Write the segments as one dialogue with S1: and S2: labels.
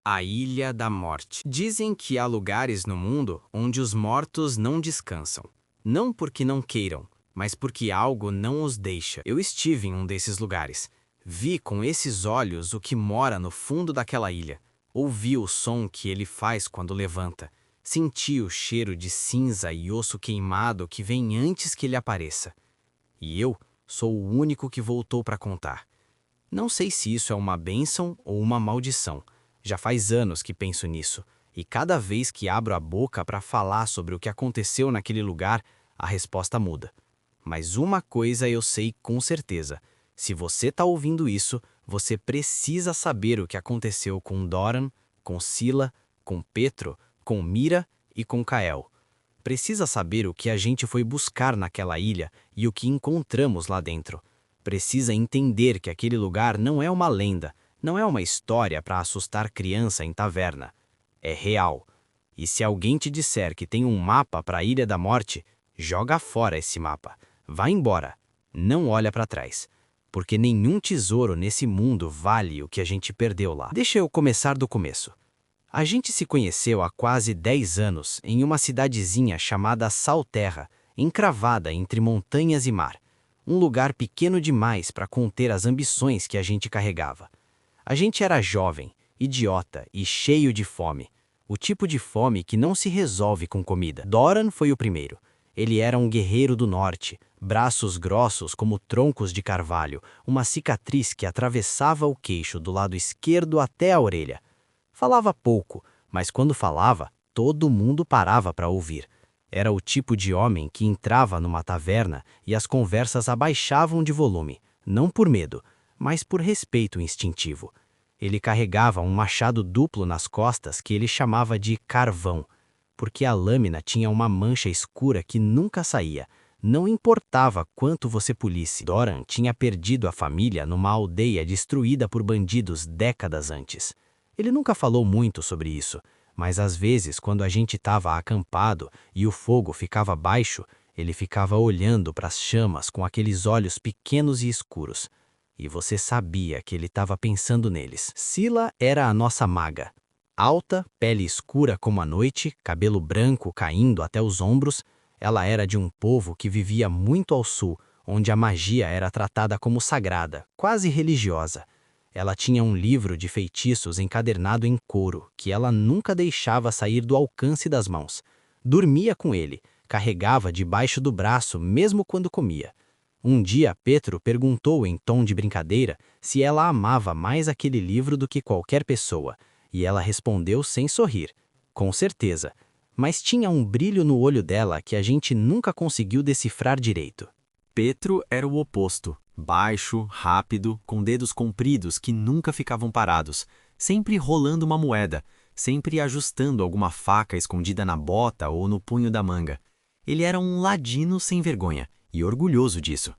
S1: A Ilha da Morte. Dizem que há lugares no mundo onde os mortos não descansam. Não porque não queiram, mas porque algo não os deixa. Eu estive em um desses lugares. Vi com esses olhos o que mora no fundo daquela ilha. Ouvi o som que ele faz quando levanta. Senti o cheiro de cinza e osso queimado que vem antes que ele apareça. E eu sou o único que voltou para contar. Não sei se isso é uma bênção ou uma maldição. Já faz anos que penso nisso, e cada vez que abro a boca para falar sobre o que aconteceu naquele lugar, a resposta muda. Mas uma coisa eu sei com certeza: se você está ouvindo isso, você precisa saber o que aconteceu com Doran, com Sila, com Petro, com Mira e com Kael. Precisa saber o que a gente foi buscar naquela ilha e o que encontramos lá dentro. Precisa entender que aquele lugar não é uma lenda, não é uma história para assustar criança em taverna. É real. E se alguém te disser que tem um mapa para a Ilha da Morte, joga fora esse mapa. Vá embora. Não olha para trás. Porque nenhum tesouro nesse mundo vale o que a gente perdeu lá. Deixa eu começar do começo. A gente se conheceu há quase 10 anos em uma cidadezinha chamada Salterra, encravada entre montanhas e mar. Um lugar pequeno demais para conter as ambições que a gente carregava. A gente era jovem, idiota e cheio de fome. O tipo de fome que não se resolve com comida. Doran foi o primeiro. Ele era um guerreiro do norte, braços grossos como troncos de carvalho, uma cicatriz que atravessava o queixo do lado esquerdo até a orelha. Falava pouco, mas quando falava, todo mundo parava para ouvir. Era o tipo de homem que entrava numa taverna e as conversas abaixavam de volume, não por medo, mas por respeito instintivo. Ele carregava um machado duplo nas costas que ele chamava de carvão, porque a lâmina tinha uma mancha escura que nunca saía. Não importava quanto você polisse. Doran tinha perdido a família numa aldeia destruída por bandidos décadas antes. Ele nunca falou muito sobre isso, mas às vezes, quando a gente estava acampado e o fogo ficava baixo, ele ficava olhando para as chamas com aqueles olhos pequenos e escuros. E você sabia que ele estava pensando neles. Sila era a nossa maga. Alta, pele escura como a noite, cabelo branco caindo até os ombros, ela era de um povo que vivia muito ao sul, onde a magia era tratada como sagrada, quase religiosa. Ela tinha um livro de feitiços encadernado em couro, que ela nunca deixava sair do alcance das mãos. Dormia com ele, carregava debaixo do braço mesmo quando comia. Um dia, Petro perguntou em tom de brincadeira se ela amava mais aquele livro do que qualquer pessoa, e ela respondeu sem sorrir. Com certeza. Mas tinha um brilho no olho dela que a gente nunca conseguiu decifrar direito.
S2: Petro era o oposto. Baixo, rápido, com dedos compridos que nunca ficavam parados, sempre rolando uma moeda, sempre ajustando alguma faca escondida na bota ou no punho da manga. Ele era um ladino sem vergonha, e orgulhoso disso.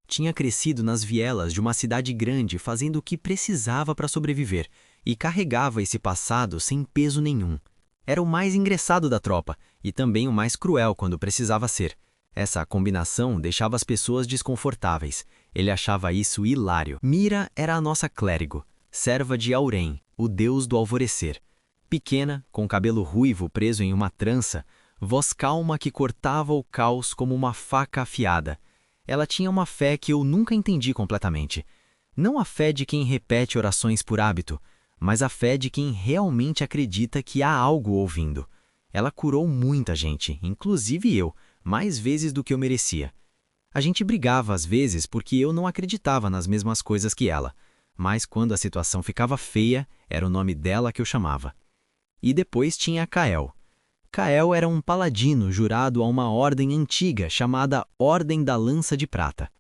S2: Tinha crescido nas vielas de uma cidade grande fazendo o que precisava para sobreviver, e carregava esse passado sem peso nenhum. Era o mais engraçado da tropa, e também o mais cruel quando precisava ser. Essa combinação deixava as pessoas desconfortáveis. Ele achava isso hilário. Mira era a nossa clérigo, serva de Aurém, o deus do alvorecer. Pequena, com cabelo ruivo preso em uma trança, voz calma que cortava o caos como uma faca afiada. Ela tinha uma fé que eu nunca entendi completamente. Não a fé de quem repete orações por hábito, mas a fé de quem realmente acredita que há algo ouvindo. Ela curou muita gente, inclusive eu, mais vezes do que eu merecia. A gente brigava às vezes porque eu não acreditava nas mesmas coisas que ela, mas quando a situação ficava feia, era o nome dela que eu chamava. E depois tinha Kael. Kael era um paladino jurado a uma ordem antiga chamada Ordem da Lança de Prata.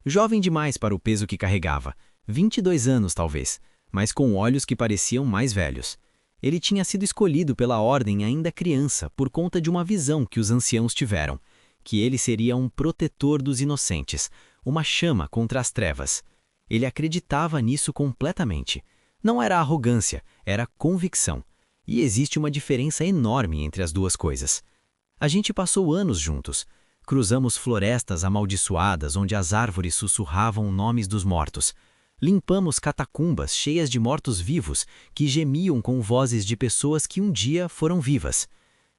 S2: Jovem demais para o peso que carregava, 22 anos talvez, mas com olhos que pareciam mais velhos. Ele tinha sido escolhido pela ordem ainda criança por conta de uma visão que os anciãos tiveram, que ele seria um protetor dos inocentes, uma chama contra as trevas. Ele acreditava nisso completamente. Não era arrogância, era convicção. E existe uma diferença enorme entre as duas coisas. A gente passou anos juntos. Cruzamos florestas amaldiçoadas onde as árvores sussurravam nomes dos mortos. Limpamos catacumbas cheias de mortos-vivos que gemiam com vozes de pessoas que um dia foram vivas.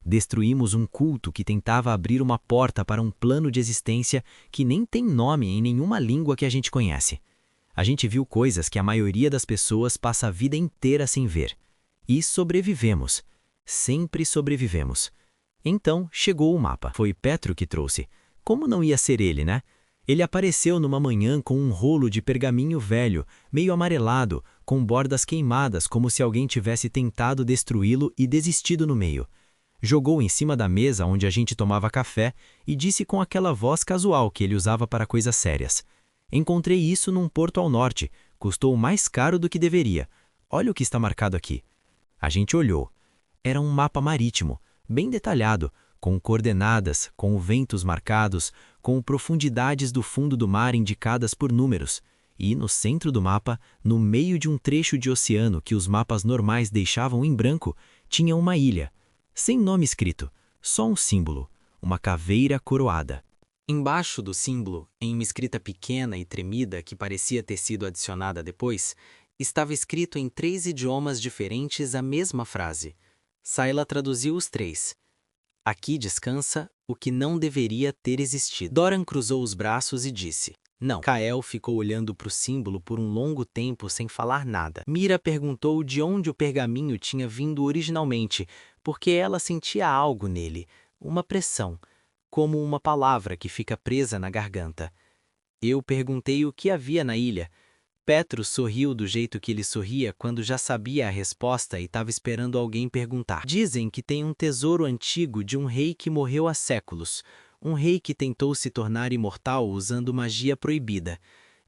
S2: Destruímos um culto que tentava abrir uma porta para um plano de existência que nem tem nome em nenhuma língua que a gente conhece. A gente viu coisas que a maioria das pessoas passa a vida inteira sem ver. E sobrevivemos. Sempre sobrevivemos. Então chegou o mapa. Foi Petro que trouxe. Como não ia ser ele, né? Ele apareceu numa manhã com um rolo de pergaminho velho, meio amarelado, com bordas queimadas como se alguém tivesse tentado destruí-lo e desistido no meio. Jogou em cima da mesa onde a gente tomava café e disse com aquela voz casual que ele usava para coisas sérias: "Encontrei isso num porto ao norte, custou mais caro do que deveria. Olha o que está marcado aqui." A gente olhou. Era um mapa marítimo, bem detalhado, com coordenadas, com ventos marcados, com profundidades do fundo do mar indicadas por números. E no centro do mapa, no meio de um trecho de oceano que os mapas normais deixavam em branco, tinha uma ilha. Sem nome escrito, só um símbolo, uma caveira coroada.
S1: Embaixo do símbolo, em uma escrita pequena e tremida que parecia ter sido adicionada depois, estava escrito em 3 idiomas diferentes a mesma frase. Sayla traduziu os 3. "Aqui descansa o que não deveria ter existido." Doran cruzou os braços e disse: "Não." Kael ficou olhando para o símbolo por um longo tempo sem falar nada. Mira perguntou de onde o pergaminho tinha vindo originalmente, porque ela sentia algo nele, uma pressão, como uma palavra que fica presa na garganta. Eu perguntei o que havia na ilha. Petro sorriu do jeito que ele sorria quando já sabia a resposta e estava esperando alguém perguntar. "Dizem que tem um tesouro antigo de um rei que morreu há séculos. Um rei que tentou se tornar imortal usando magia proibida.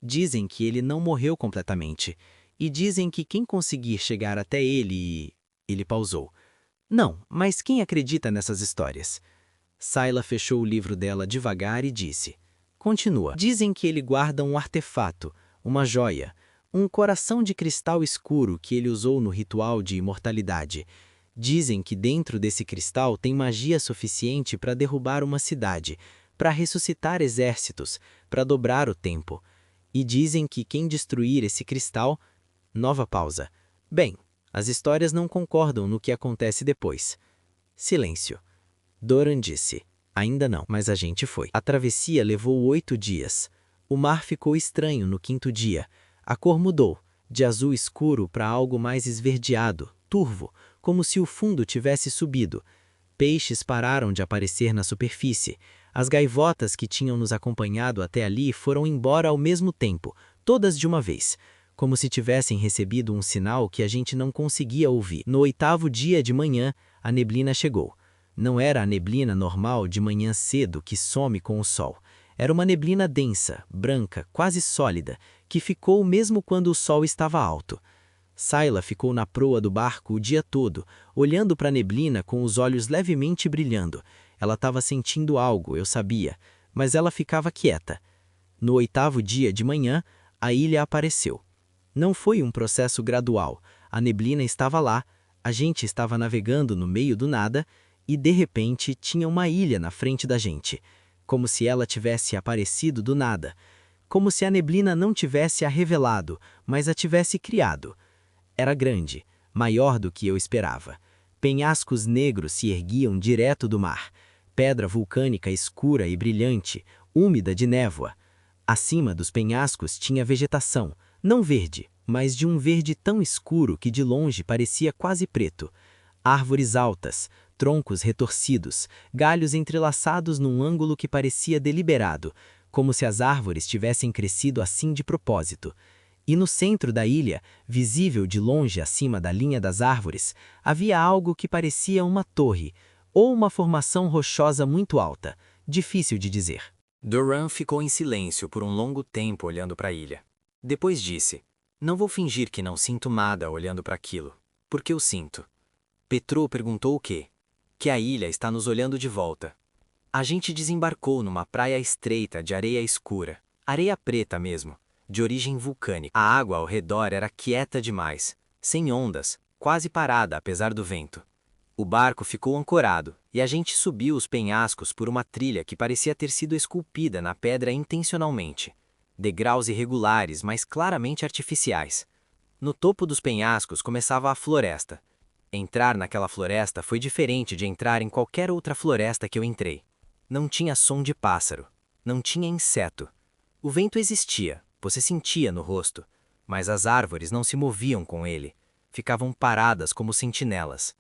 S1: Dizem que ele não morreu completamente. E dizem que quem conseguir chegar até ele..." Ele pausou. "Não, mas quem acredita nessas histórias?" Sayla fechou o livro dela devagar e disse: "Continua. Dizem que ele guarda um artefato, uma joia, um coração de cristal escuro que ele usou no ritual de imortalidade. Dizem que dentro desse cristal tem magia suficiente para derrubar uma cidade, para ressuscitar exércitos, para dobrar o tempo. E dizem que quem destruir esse cristal..." Nova pausa. "Bem, as histórias não concordam no que acontece depois." Silêncio. Doran disse: "Ainda não, mas a gente foi." A travessia levou 8 dias. O mar ficou estranho no 5º dia. A cor mudou, de azul escuro para algo mais esverdeado, turvo, como se o fundo tivesse subido. Peixes pararam de aparecer na superfície. As gaivotas que tinham nos acompanhado até ali foram embora ao mesmo tempo, todas de uma vez, como se tivessem recebido um sinal que a gente não conseguia ouvir. No 8º dia de manhã, a neblina chegou. Não era a neblina normal de manhã cedo que some com o sol. Era uma neblina densa, branca, quase sólida, que ficou mesmo quando o sol estava alto. Sayla ficou na proa do barco o dia todo, olhando para a neblina com os olhos levemente brilhando. Ela estava sentindo algo, eu sabia, mas ela ficava quieta. No 8º dia de manhã, a ilha apareceu. Não foi um processo gradual. A neblina estava lá, a gente estava navegando no meio do nada, e de repente tinha uma ilha na frente da gente, como se ela tivesse aparecido do nada, como se a neblina não tivesse a revelado, mas a tivesse criado. Era grande, maior do que eu esperava. Penhascos negros se erguiam direto do mar, pedra vulcânica escura e brilhante, úmida de névoa. Acima dos penhascos tinha vegetação, não verde, mas de um verde tão escuro que de longe parecia quase preto. Árvores altas, troncos retorcidos, galhos entrelaçados num ângulo que parecia deliberado, como se as árvores tivessem crescido assim de propósito. E no centro da ilha, visível de longe acima da linha das árvores, havia algo que parecia uma torre, ou uma formação rochosa muito alta, difícil de dizer. Doran ficou em silêncio por um longo tempo olhando para a ilha. Depois disse: "Não vou fingir que não sinto nada olhando para aquilo, porque eu sinto." Petro perguntou o quê? Que a ilha está nos olhando de volta. A gente desembarcou numa praia estreita de areia escura, areia preta mesmo, de origem vulcânica. A água ao redor era quieta demais, sem ondas, quase parada apesar do vento. O barco ficou ancorado e a gente subiu os penhascos por uma trilha que parecia ter sido esculpida na pedra intencionalmente.
S3: degraus irregulares, mas claramente artificiais. No topo dos penhascos começava a floresta. Entrar naquela floresta foi diferente de entrar em qualquer outra floresta que eu entrei. Não tinha som de pássaro, não tinha inseto. O vento existia, você sentia no rosto, mas as árvores não se moviam com ele, ficavam paradas como sentinelas.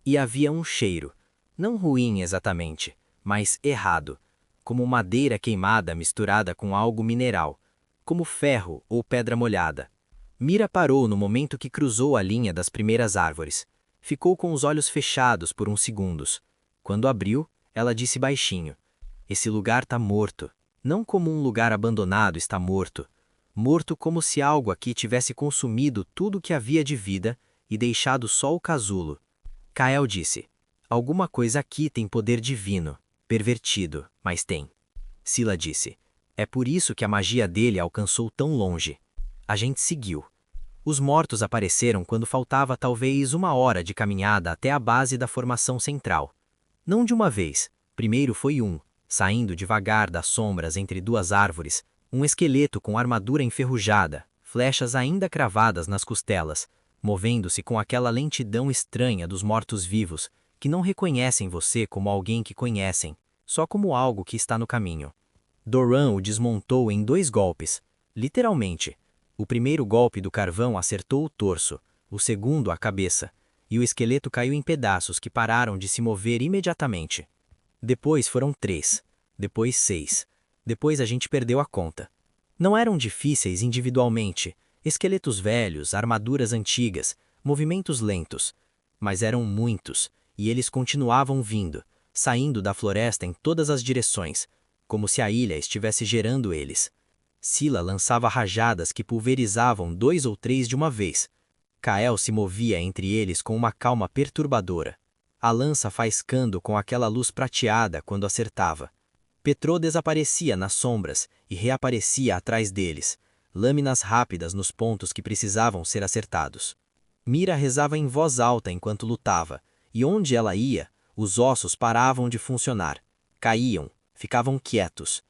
S3: E havia um cheiro, não ruim exatamente, mas errado, como madeira queimada misturada com algo mineral, como ferro ou pedra molhada. Mira parou no momento que cruzou a linha das primeiras árvores. Ficou com os olhos fechados por uns segundos. Quando abriu, ela disse baixinho: "Esse lugar tá morto. Não como um lugar abandonado está morto. Morto como se algo aqui tivesse consumido tudo que havia de vida e deixado só o casulo." Kael disse: "Alguma coisa aqui tem poder divino, pervertido, mas tem." Sila disse: "É por isso que a magia dele alcançou tão longe." A gente seguiu. Os mortos apareceram quando faltava talvez 1 hora de caminhada até a base da formação central. Não de uma vez, primeiro foi saindo devagar das sombras entre 2 árvores, um esqueleto com armadura enferrujada, flechas ainda cravadas nas costelas, movendo-se com aquela lentidão estranha dos mortos-vivos, que não reconhecem você como alguém que conhecem, só como algo que está no caminho. Doran o desmontou em 2 golpes, literalmente. O primeiro golpe do carvão acertou o torso, o segundo a cabeça, e o esqueleto caiu em pedaços que pararam de se mover imediatamente. Depois foram 3, depois 6, depois a gente perdeu a conta. Não eram difíceis individualmente, esqueletos velhos, armaduras antigas, movimentos lentos, mas eram muitos, e eles continuavam vindo, saindo da floresta em todas as direções, como se a ilha estivesse gerando eles. Sila lançava rajadas que pulverizavam 2 ou 3 de uma vez. Kael se movia entre eles com uma calma perturbadora, a lança faiscando com aquela luz prateada quando acertava. Petrô desaparecia nas sombras e reaparecia atrás deles, lâminas rápidas nos pontos que precisavam ser acertados. Mira rezava em voz alta enquanto lutava, e onde ela ia, os ossos paravam de funcionar, caíam, ficavam quietos.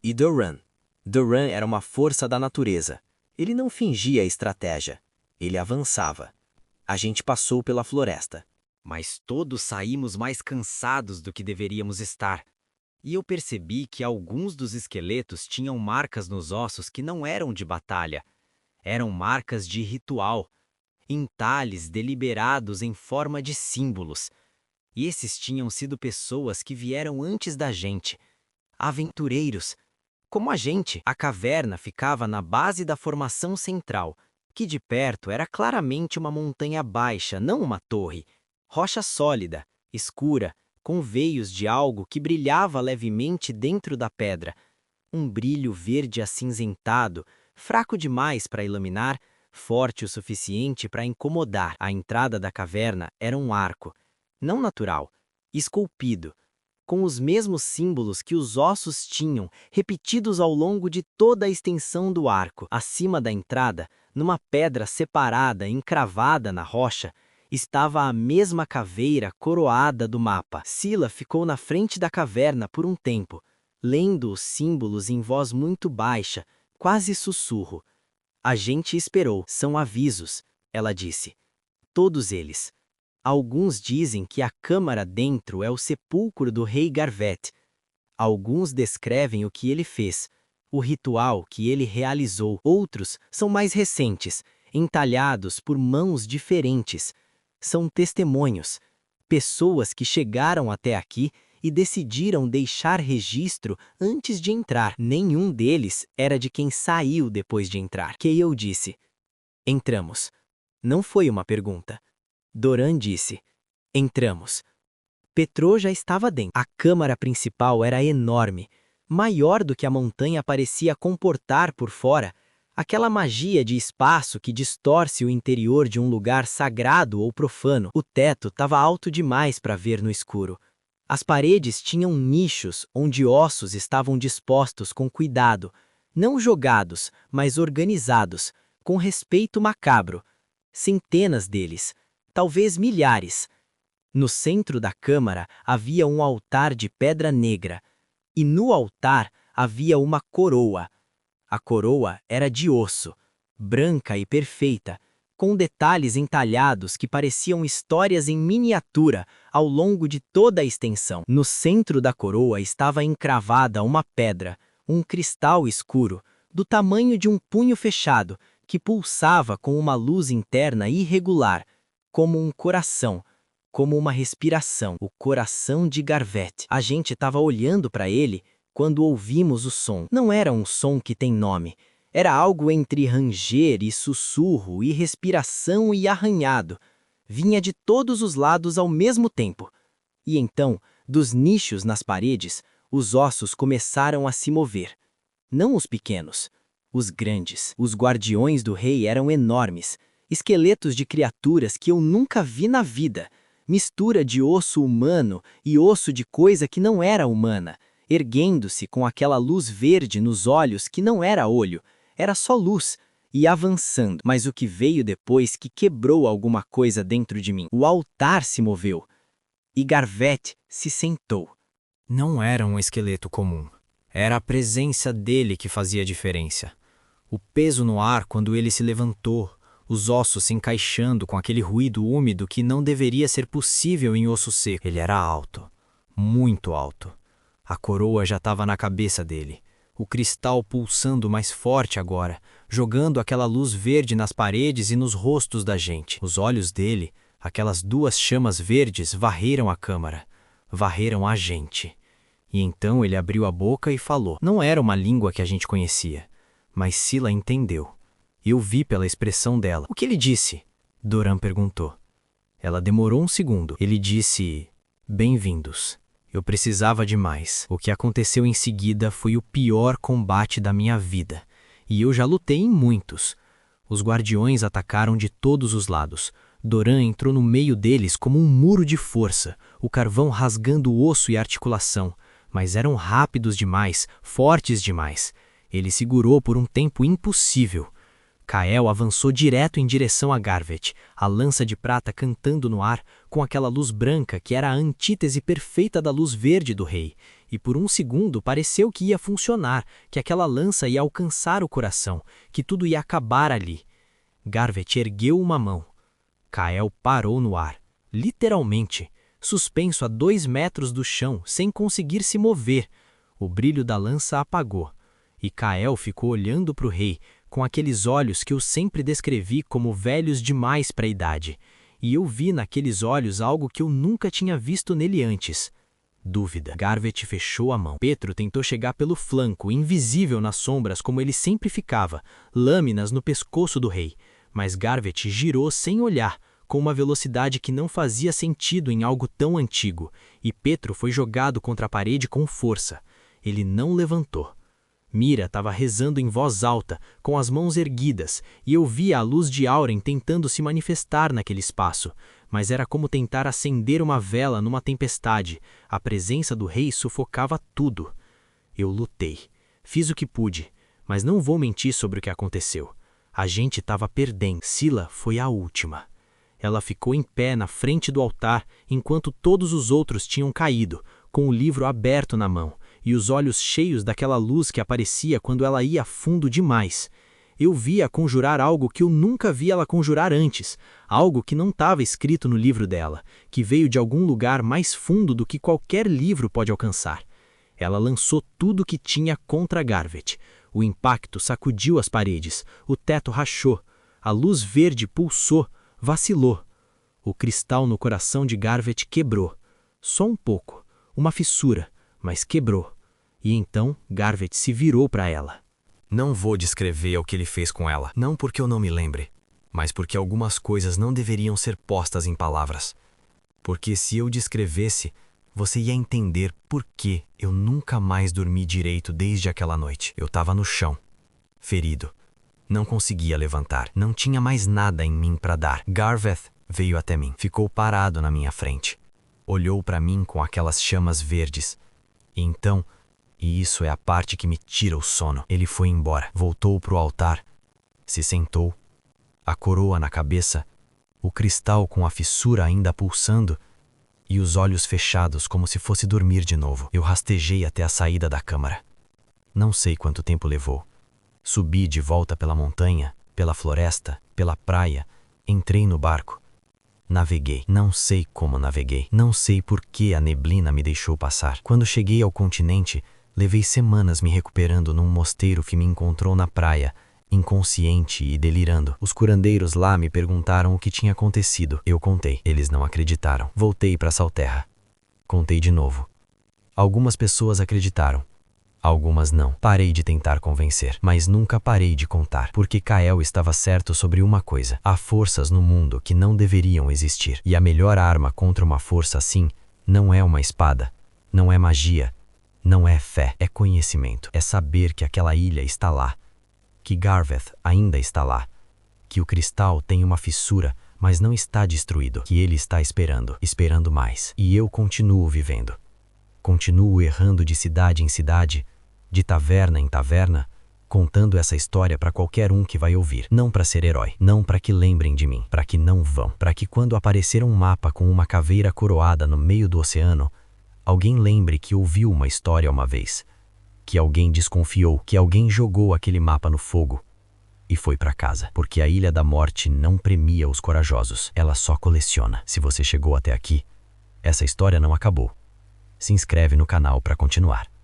S3: E Doran era uma força da natureza. Ele não fingia estratégia. Ele avançava. A gente passou pela floresta.
S1: Mas todos saímos mais cansados do que deveríamos estar. E eu percebi que alguns dos esqueletos tinham marcas nos ossos que não eram de batalha. Eram marcas de ritual, entalhes deliberados em forma de símbolos. E esses tinham sido pessoas que vieram antes da gente. Aventureiros. Como a gente, a caverna ficava na base da formação central, que de perto era claramente uma montanha baixa, não uma torre. Rocha sólida, escura, com veios de algo que brilhava levemente dentro da pedra. Um brilho verde acinzentado, fraco demais para iluminar, forte o suficiente para incomodar. A entrada da caverna era um arco, não natural, esculpido, com os mesmos símbolos que os ossos tinham, repetidos ao longo de toda a extensão do arco. Acima da entrada, numa pedra separada encravada na rocha, estava a mesma caveira coroada do mapa. Sila ficou na frente da caverna por um tempo, lendo os símbolos em voz muito baixa, quase sussurro. A gente esperou. "São avisos", ela disse. "Todos eles. Alguns dizem que a câmara dentro é o sepulcro do rei Garvet. Alguns descrevem o que ele fez, o ritual que ele realizou. Outros são mais recentes, entalhados por mãos diferentes. São testemunhos, pessoas que chegaram até aqui e decidiram deixar registro antes de entrar. Nenhum deles era de quem saiu depois de entrar." Kael disse: "Entramos." Não foi uma pergunta. Doran disse: "Entramos." Petrô já estava dentro. A câmara principal era enorme, maior do que a montanha parecia comportar por fora, aquela magia de espaço que distorce o interior de um lugar sagrado ou profano. O teto estava alto demais para ver no escuro. As paredes tinham nichos onde ossos estavam dispostos com cuidado, não jogados, mas organizados, com respeito macabro. Centenas deles, talvez milhares. No centro da câmara havia um altar de pedra negra, e no altar havia uma coroa.
S3: A coroa era de osso, branca e perfeita, com detalhes entalhados que pareciam histórias em miniatura ao longo de toda a extensão. No centro da coroa estava encravada uma pedra, um cristal escuro, do tamanho de um punho fechado, que pulsava com uma luz interna irregular, como um coração, como uma respiração. O coração de Garvette. A gente estava olhando para ele quando ouvimos o som. Não era um som que tem nome. Era algo entre ranger e sussurro, e respiração e arranhado. Vinha de todos os lados ao mesmo tempo. E então, dos nichos nas paredes, os ossos começaram a se mover. Não os pequenos, os grandes. Os guardiões do rei eram enormes, esqueletos de criaturas que eu nunca vi na vida. Mistura de osso humano e osso de coisa que não era humana, erguendo-se com aquela luz verde nos olhos que não era olho, era só luz, e avançando. Mas o que veio depois que quebrou alguma coisa dentro de mim? O altar se moveu, e Garvette se sentou.
S1: Não era um esqueleto comum. Era a presença dele que fazia a diferença. O peso no ar quando ele se levantou, os ossos se encaixando com aquele ruído úmido que não deveria ser possível em osso seco. Ele era alto, muito alto. A coroa já estava na cabeça dele. O cristal pulsando mais forte agora, jogando aquela luz verde nas paredes e nos rostos da gente. Os olhos dele, aquelas duas chamas verdes, varreram a câmara, varreram a gente. E então ele abriu a boca e falou. Não era uma língua que a gente conhecia, mas Sila entendeu. Eu vi pela expressão dela. O que ele disse? Doran perguntou. Ela demorou um segundo. Ele disse, bem-vindos. Eu precisava de mais. O que aconteceu em seguida foi o pior combate da minha vida. E eu já lutei em muitos. Os guardiões atacaram de todos os lados. Doran entrou no meio deles como um muro de força, o carvão rasgando o osso e a articulação. Mas eram rápidos demais, fortes demais. Ele segurou por um tempo impossível. Kael avançou direto em direção a Garvette, a lança de prata cantando no ar, com aquela luz branca que era a antítese perfeita da luz verde do rei, e por um segundo pareceu que ia funcionar, que aquela lança ia alcançar o coração, que tudo ia acabar ali. Garvette ergueu uma mão. Kael parou no ar, literalmente, suspenso a 2 metros do chão, sem conseguir se mover. O brilho da lança apagou, e Kael ficou olhando para o rei, com aqueles olhos que eu sempre descrevi como velhos demais para a idade. E eu vi naqueles olhos algo que eu nunca tinha visto nele antes. Dúvida. Garvette fechou a mão. Petro tentou chegar pelo flanco, invisível nas sombras como ele sempre ficava, lâminas no pescoço do rei. Mas Garvette girou sem olhar, com uma velocidade que não fazia sentido em algo tão antigo, e Petro foi jogado contra a parede com força. Ele não levantou. Mira estava rezando em voz alta, com as mãos erguidas, e eu via a luz de Auren tentando se manifestar naquele espaço, mas era como tentar acender uma vela numa tempestade. A presença do rei sufocava tudo. Eu lutei. Fiz o que pude, mas não vou mentir sobre o que aconteceu. A gente estava perdendo. Sila foi a última. Ela ficou em pé na frente do altar, enquanto todos os outros tinham caído, com o livro aberto na mão, e os olhos cheios daquela luz que aparecia quando ela ia fundo demais. Eu via conjurar algo que eu nunca vi ela conjurar antes, algo que não estava escrito no livro dela, que veio de algum lugar mais fundo do que qualquer livro pode alcançar. Ela lançou tudo que tinha contra Garvette. O impacto sacudiu as paredes, o teto rachou, a luz verde pulsou, vacilou. O cristal no coração de Garvette quebrou. Só um pouco, uma fissura, mas quebrou. E então Garvette se virou para ela. Não vou descrever o que ele fez com ela, não porque eu não me lembre, mas porque algumas coisas não deveriam ser postas em palavras. Porque se eu descrevesse, você ia entender por que eu nunca mais dormi direito desde aquela noite. Eu estava no chão, ferido. Não conseguia levantar, não tinha mais nada em mim para dar. Garveth veio até mim, ficou parado na minha frente. Olhou para mim com aquelas chamas verdes. E então, e isso é a parte que me tira o sono, ele foi embora, voltou pro altar, se sentou, a coroa na cabeça, o cristal com a fissura ainda pulsando e os olhos fechados como se fosse dormir de novo. Eu rastejei até a saída da câmara. Não sei quanto tempo levou.
S2: Subi de volta pela montanha, pela floresta, pela praia, entrei no barco. Naveguei. Não sei como naveguei. Não sei por que a neblina me deixou passar. Quando cheguei ao continente, levei semanas me recuperando num mosteiro que me encontrou na praia, inconsciente e delirando. Os curandeiros lá me perguntaram o que tinha acontecido. Eu contei. Eles não acreditaram. Voltei para Salterra. Contei de novo. Algumas pessoas acreditaram. Algumas não. Parei de tentar convencer, mas nunca parei de contar, porque Kael estava certo sobre uma coisa. Há forças no mundo que não deveriam existir, e a melhor arma contra uma força assim não é uma espada, não é magia, não é fé, é conhecimento. É saber que aquela ilha está lá, que Garveth ainda está lá, que o cristal tem uma fissura, mas não está destruído, que ele está esperando mais. E eu continuo vivendo. Continuo errando de cidade em cidade, de taverna em taverna, contando essa história para qualquer um que vai ouvir. Não para ser herói, não para que lembrem de mim, para que não vão, para que quando aparecer um mapa com uma caveira coroada no meio do oceano, alguém lembre que ouviu uma história uma vez, que alguém desconfiou, que alguém jogou aquele mapa no fogo e foi para casa, porque a Ilha da Morte não premia os corajosos, ela só coleciona. Se você chegou até aqui, essa história não acabou. Se inscreve no canal para continuar.